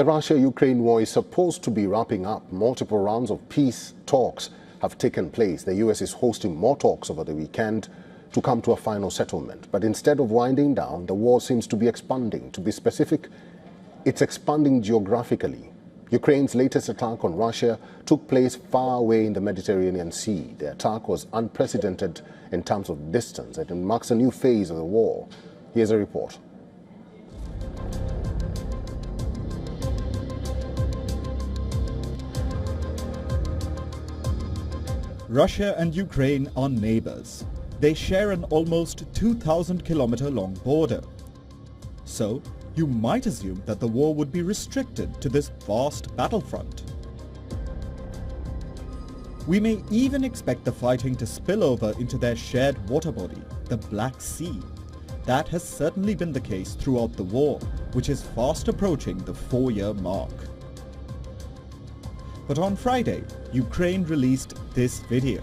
The Russia-Ukraine war is supposed to be wrapping up. Multiple rounds of peace talks have taken place. The US is hosting more talks over the weekend to come to a final settlement. But instead of winding down, the war seems to be expanding. To be specific, it's expanding geographically. Ukraine's latest attack on Russia took place far away in the Mediterranean Sea. The attack was unprecedented in terms of distance, and it marks a new phase of the war. Here's a report. Russia and Ukraine are neighbors. They share an almost 2,000-kilometer-long border. So, you might assume that the war would be restricted to this vast battlefront. We may even expect the fighting to spill over into their shared water body, the Black Sea. That has certainly been the case throughout the war, which is fast approaching the 4-year mark. But on Friday, Ukraine released this video.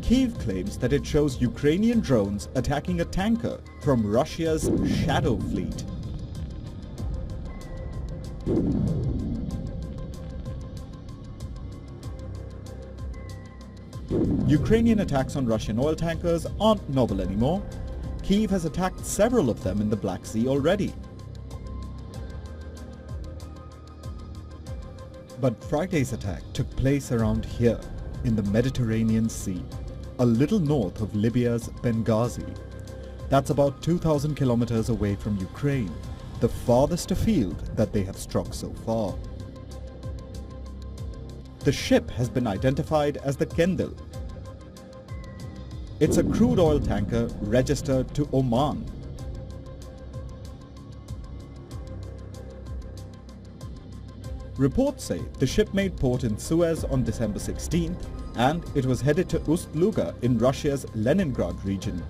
Kyiv claims that it shows Ukrainian drones attacking a tanker from Russia's Shadow Fleet. Ukrainian attacks on Russian oil tankers aren't novel anymore. Kyiv has attacked several of them in the Black Sea already. But Friday's attack took place around here, in the Mediterranean Sea, a little north of Libya's Benghazi. That's about 2,000 kilometers away from Ukraine, the farthest afield that they have struck so far. The ship has been identified as the Qendil. It's a crude oil tanker registered to Oman. Reports say the ship made port in Suez on December 16th and it was headed to Ust-Luga in Russia's Leningrad region.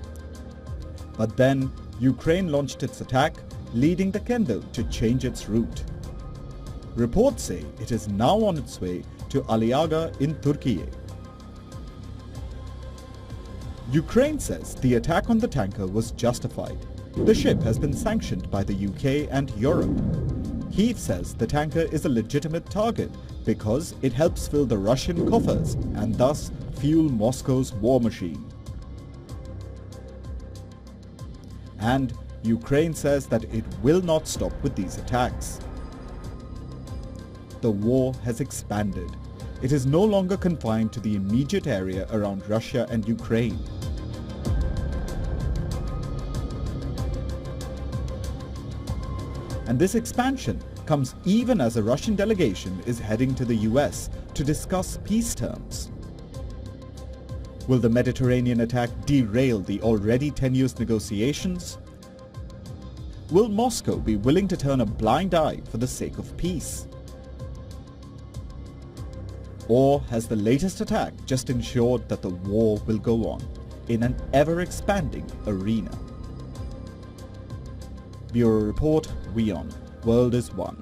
But then Ukraine launched its attack, leading the Qendil to change its route. Reports say it is now on its way to Aliaga in Turkey. Ukraine says the attack on the tanker was justified. The ship has been sanctioned by the UK and Europe. Kyiv says the tanker is a legitimate target because it helps fill the Russian coffers and thus fuel Moscow's war machine. And Ukraine says that it will not stop with these attacks. The war has expanded. It is no longer confined to the immediate area around Russia and Ukraine. And this expansion comes even as a Russian delegation is heading to the US to discuss peace terms. Will the Mediterranean attack derail the already tenuous negotiations? Will Moscow be willing to turn a blind eye for the sake of peace? Or has the latest attack just ensured that the war will go on in an ever-expanding arena? Bureau Report, WION. World is One.